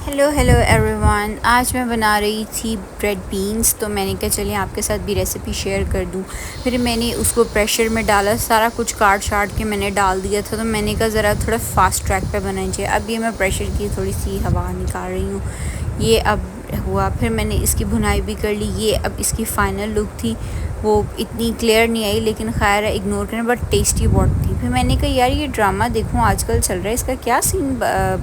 Hello hello everyone. आज मैं बना रही थी ब्रेड बीन्स, तो मैंने कहा चलिए आपके साथ भी रेसिपी शेयर कर दूं। फिर मैंने उसको प्रेशर में डाला, सारा कुछ काट शाट के मैंने डाल दिया था। तो मैंने कहा ज़रा थोड़ा फास्ट ट्रैक पे बनाना चाहिए। अब ये मैं प्रेशर की थोड़ी सी हवा निकाल रही हूँ। ये अब हुआ, फिर मैंने इसकी भुनाई भी कर ली। ये अब इसकी फ़ाइनल लुक थी। वो इतनी क्लियर नहीं आई, लेकिन खैर है, इग्नोर करें, बट टेस्टी बहुत थी। फिर मैंने कहा यार ये ड्रामा देखूं आजकल चल रहा है, इसका क्या सीन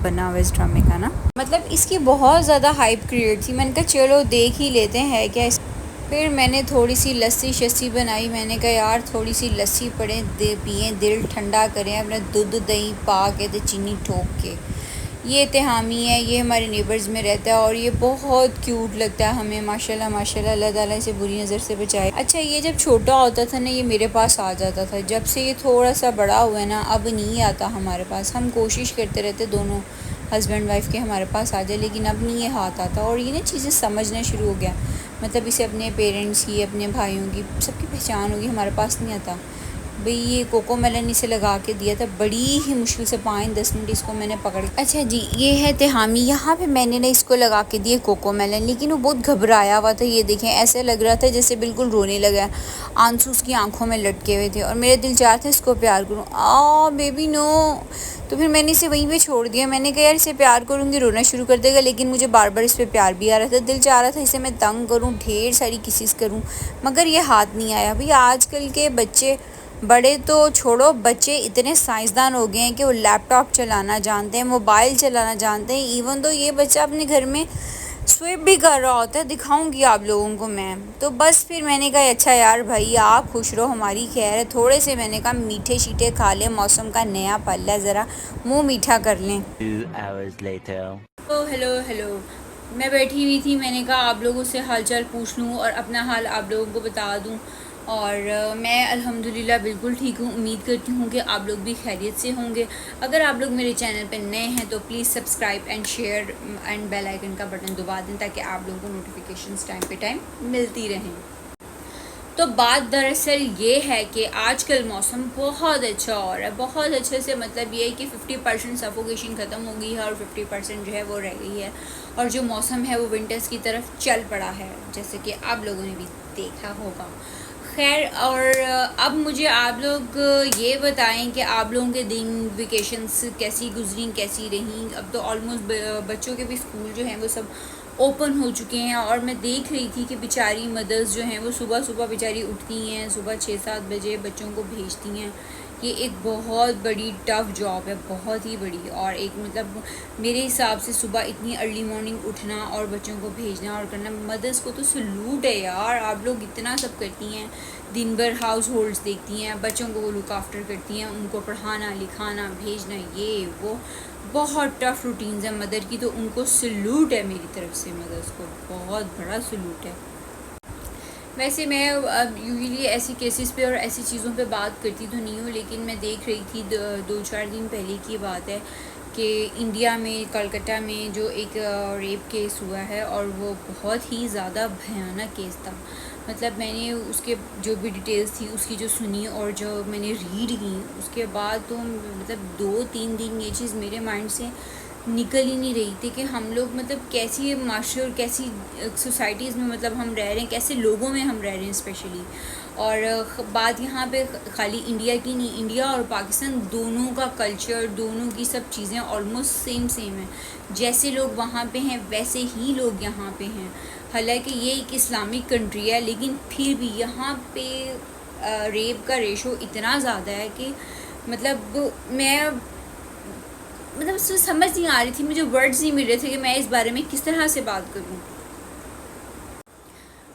बना हुआ इस ड्रामे का ना, मतलब इसकी बहुत ज़्यादा हाइप क्रिएट थी। मैंने कहा चलो देख ही लेते हैं क्या। फिर मैंने थोड़ी सी लस्सी शस्सी बनाई। मैंने कहा यार थोड़ी सी लस्सी पड़े दे पिए, दिल ठंडा करें अपना, दूध दही पा के तो चीनी ठोक के। ये तिहामी है, ये हमारे नेबर्स में रहता है और ये बहुत क्यूट लगता है हमें। माशाल्लाह माशाल्लाह, अल्लाह ताला इसे बुरी नज़र से बचाए। अच्छा, ये जब छोटा होता था ना, ये मेरे पास आ जाता था। जब से ये थोड़ा सा बड़ा हुआ है ना, अब नहीं आता हमारे पास। हम कोशिश करते रहते दोनों हस्बैंड वाइफ के हमारे पास आ जाए, लेकिन अब नहीं ये हाथ आता। और ये ना चीज़ें समझना शुरू हो गया, मतलब इसे अपने पेरेंट्स की, अपने भाइयों की, सबकी पहचान होगी, हमारे पास नहीं आता भाई। ये कोको मेलन इसे लगा के दिया था, बड़ी ही मुश्किल से 5-10 मिनट इसको मैंने पकड़। अच्छा जी, ये है तिहामी। यहाँ पे मैंने ना इसको लगा के दिए कोको मेलन, लेकिन वो बहुत घबराया हुआ था। ये देखें, ऐसे लग रहा था जैसे बिल्कुल रोने लगा, आंसू उसकी आंखों में लटके हुए थे। और मेरा दिल चाह था इसको प्यार करूँ, बेबी नो। तो फिर मैंने इसे वहीं पे छोड़ दिया। मैंने कहा यार इसे प्यार करूँगी रोना शुरू कर देगा, लेकिन मुझे बार बार इस पर प्यार भी आ रहा था। दिल चाह रहा था इसे मैं तंग करूँ, ढेर सारी किसिस करूँ, मगर ये हाथ नहीं आया। भाई आजकल के बच्चे, बड़े तो छोड़ो, बच्चे इतने साइंसदान हो गए हैं कि वो लैपटॉप चलाना जानते हैं, मोबाइल चलाना जानते हैं। इवन तो ये बच्चा अपने घर में स्विप भी कर रहा होता है, दिखाऊंगी आप लोगों को मैं। तो बस फिर मैंने कहा अच्छा यार भाई आप खुश रहो, हमारी खैर है। थोड़े से मैंने कहा मीठे शीठे खा लें, मौसम का नया पल है, ज़रा मुंह मीठा कर लें। 2 hours later. तो हेलो हेलो, मैं बैठी हुई थी। मैंने कहा आप लोगों से हालचाल पूछ लूँ और अपना हाल आप लोगों को बता दूँ। और मैं अल्हम्दुलिल्लाह बिल्कुल ठीक हूँ। उम्मीद करती हूँ कि आप लोग भी खैरियत से होंगे। अगर आप लोग मेरे चैनल पर नए हैं तो please subscribe and share and bell icon का बटन दबा दें, ताकि आप लोगों को नोटिफिकेशंस टाइम पे टाइम मिलती रहें। तो बात दरअसल ये है कि आजकल मौसम बहुत अच्छा हो रहा है। बहुत अच्छे से मतलब ये है कि 50% सफोकेशन ख़त्म हो गई है और 50% जो है वो रह गई है। और जो मौसम है वो विंटर्स की तरफ चल पड़ा है, जैसे कि आप लोगों ने भी देखा होगा। खैर, और अब मुझे आप लोग ये बताएं कि आप लोगों के दिन वेकेशंस कैसी गुजरी, कैसी रहीं। अब तो ऑलमोस्ट बच्चों के भी स्कूल जो हैं वो सब ओपन हो चुके हैं। और मैं देख रही थी कि बेचारी मदर्स जो हैं वो सुबह सुबह बेचारी उठती हैं, सुबह 6-7 बजे बच्चों को भेजती हैं। ये एक बहुत बड़ी टफ़ जॉब है, बहुत ही बड़ी। और एक मतलब मेरे हिसाब से सुबह इतनी अर्ली मॉर्निंग उठना और बच्चों को भेजना और करना, मदर्स को तो सलूट है यार। आप लोग इतना सब करती हैं, दिन भर हाउस होल्ड्स देखती हैं, बच्चों को वो लुक आफ्टर करती हैं, उनको पढ़ाना लिखाना भेजना, ये वो बहुत टफ़ रूटीन्स है मदर की। तो उनको सलूट है मेरी तरफ से, मदर्स को बहुत बड़ा सलूट है। वैसे मैं अब यूजुअली ऐसी केसेस पे और ऐसी चीज़ों पे बात करती तो नहीं हूँ, लेकिन मैं देख रही थी 2-4 दिन पहले की बात है कि इंडिया में कलकत्ता में जो एक रेप केस हुआ है, और वो बहुत ही ज़्यादा भयानक केस था। मतलब मैंने उसके जो भी डिटेल्स थी उसकी जो सुनी और जो मैंने रीड की, उसके बाद तो मतलब 2-3 दिन ये चीज़ मेरे माइंड से निकल ही नहीं रही थी कि हम लोग मतलब कैसी माशरे और कैसी सोसाइटीज़ में मतलब हम रह रहे हैं, कैसे लोगों में हम रह रहे हैं स्पेशली। और बात यहाँ पे खाली इंडिया की नहीं, इंडिया और पाकिस्तान दोनों का कल्चर, दोनों की सब चीज़ें ऑलमोस्ट सेम है। जैसे लोग वहाँ पे हैं वैसे ही लोग यहाँ पे हैं। हालांकि ये एक इस्लामिक कंट्री है, लेकिन फिर भी यहाँ पे रेप का रेशो इतना ज़्यादा है कि मतलब मैं मतलब उसमें समझ नहीं आ रही थी, मुझे वर्ड्स नहीं मिल रहे थे कि मैं इस बारे में किस तरह से बात करूं।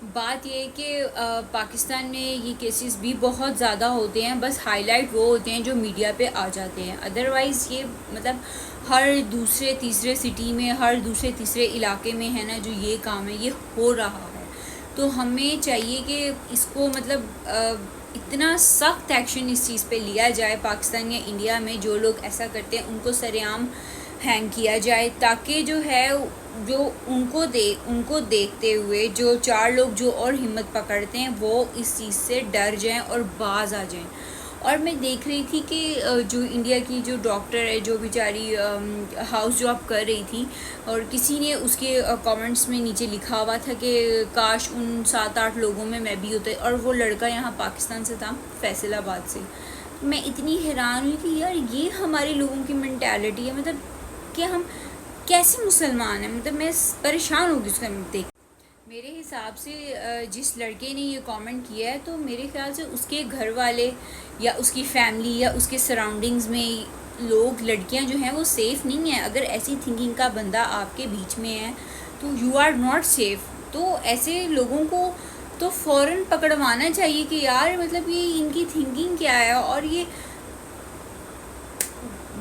बात ये है कि पाकिस्तान में ये केसेस भी बहुत ज़्यादा होते हैं, बस हाईलाइट वो होते हैं जो मीडिया पे आ जाते हैं। अदरवाइज़ ये मतलब हर दूसरे तीसरे सिटी में, हर दूसरे तीसरे इलाके में है ना, जो ये काम है ये हो रहा है। तो हमें चाहिए कि इसको मतलब इतना सख्त एक्शन इस चीज़ पे लिया जाए पाकिस्तान या इंडिया में। जो लोग ऐसा करते हैं उनको सरेआम हैंग किया जाए, ताकि जो है जो उनको देखते हुए जो 4 लोग जो और हिम्मत पकड़ते हैं वो इस चीज़ से डर जाएं और बाज आ जाएं। और मैं देख रही थी कि जो इंडिया की जो डॉक्टर है, जो बेचारी हाउस जॉब कर रही थी, और किसी ने उसके कमेंट्स में नीचे लिखा हुआ था कि काश उन 7-8 लोगों में मैं भी होता, और वो लड़का यहाँ पाकिस्तान से था, फैसलाबाद से। मैं इतनी हैरान हुई कि यार ये हमारे लोगों की मेंटालिटी है, मतलब कि हम कैसे मुसलमान हैं, मतलब मैं परेशान होगी उसका देख। मेरे हिसाब से जिस लड़के ने ये कमेंट किया है, तो मेरे ख्याल से उसके घर वाले या उसकी फैमिली या उसके सराउंडिंग्स में लोग, लड़कियां जो हैं वो सेफ़ नहीं हैं। अगर ऐसी थिंकिंग का बंदा आपके बीच में है तो यू आर नॉट सेफ़। तो ऐसे लोगों को तो फ़ौरन पकड़वाना चाहिए कि यार मतलब ये इनकी थिंकिंग क्या है। और ये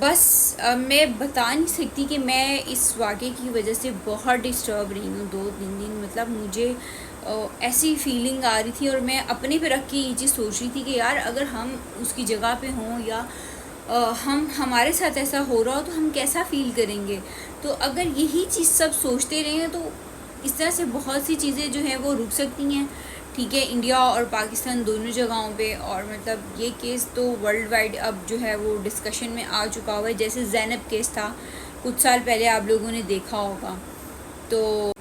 बस मैं बता नहीं सकती कि मैं इस वाक़े की वजह से बहुत डिस्टर्ब रही हूँ 2-3 दिन। मतलब मुझे ऐसी फीलिंग आ रही थी, और मैं अपने पे रख के ये चीज़ सोच रही थी कि यार अगर हम उसकी जगह पे हों, या हम हमारे साथ ऐसा हो रहा हो तो हम कैसा फ़ील करेंगे। तो अगर यही चीज़ सब सोचते रहें तो इस तरह से बहुत सी चीज़ें जो हैं वो रुक सकती हैं। ठीक है, इंडिया और पाकिस्तान दोनों जगहों पे, और मतलब ये केस तो वर्ल्ड वाइड अब जो है वो डिस्कशन में आ चुका हुआ है। जैसे ज़ैनब केस था कुछ साल पहले, आप लोगों ने देखा होगा। तो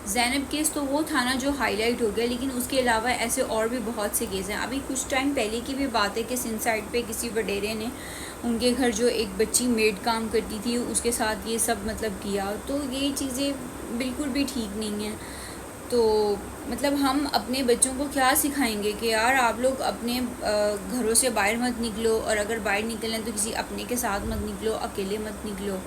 ज़ैनब केस तो वो था ना जो हाईलाइट हो गया, लेकिन उसके अलावा ऐसे और भी बहुत से केस हैं। अभी कुछ टाइम पहले की भी बात है कि सिंध साइड पे किसी वडेरे ने उनके घर जो एक बच्ची मेड काम करती थी उसके साथ ये सब मतलब किया। तो ये चीज़ें बिल्कुल भी ठीक नहीं हैं। तो मतलब हम अपने बच्चों को क्या सिखाएंगे कि यार आप लोग अपने घरों से बाहर मत निकलो, और अगर बाहर निकलें तो किसी अपने के साथ मत निकलो, अकेले मत निकलो।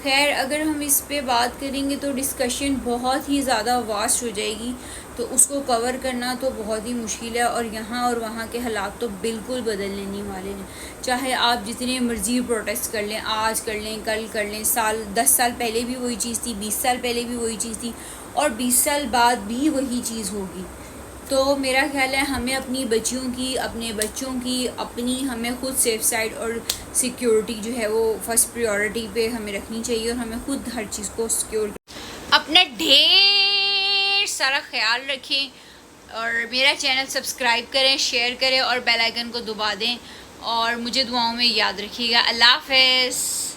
खैर, अगर हम इस पे बात करेंगे तो डिस्कशन बहुत ही ज़्यादा वास्ट हो जाएगी, तो उसको कवर करना तो बहुत ही मुश्किल है। और यहाँ और वहाँ के हालात तो बिल्कुल बदलने नहीं वाले हैं। चाहे आप जितने मर्ज़ी प्रोटेस्ट कर लें, आज कर लें, कल कर लें, 10 साल पहले भी वही चीज़ थी, 20 साल पहले भी वही चीज़ थी, और 20 साल बाद भी वही चीज़ होगी। तो मेरा ख्याल है हमें अपनी बच्चियों की, अपने बच्चों की, अपनी हमें खुद सेफ साइड और सिक्योरिटी जो है वो फर्स्ट प्रायोरिटी पे हमें रखनी चाहिए, और हमें खुद हर चीज़ को सिक्योर, अपना ढेर सारा ख्याल रखें। और मेरा चैनल सब्सक्राइब करें, शेयर करें और बेल आइकन को दबा दें, और मुझे दुआओं में याद रखिएगा। अल्लाह हाफ़िज़।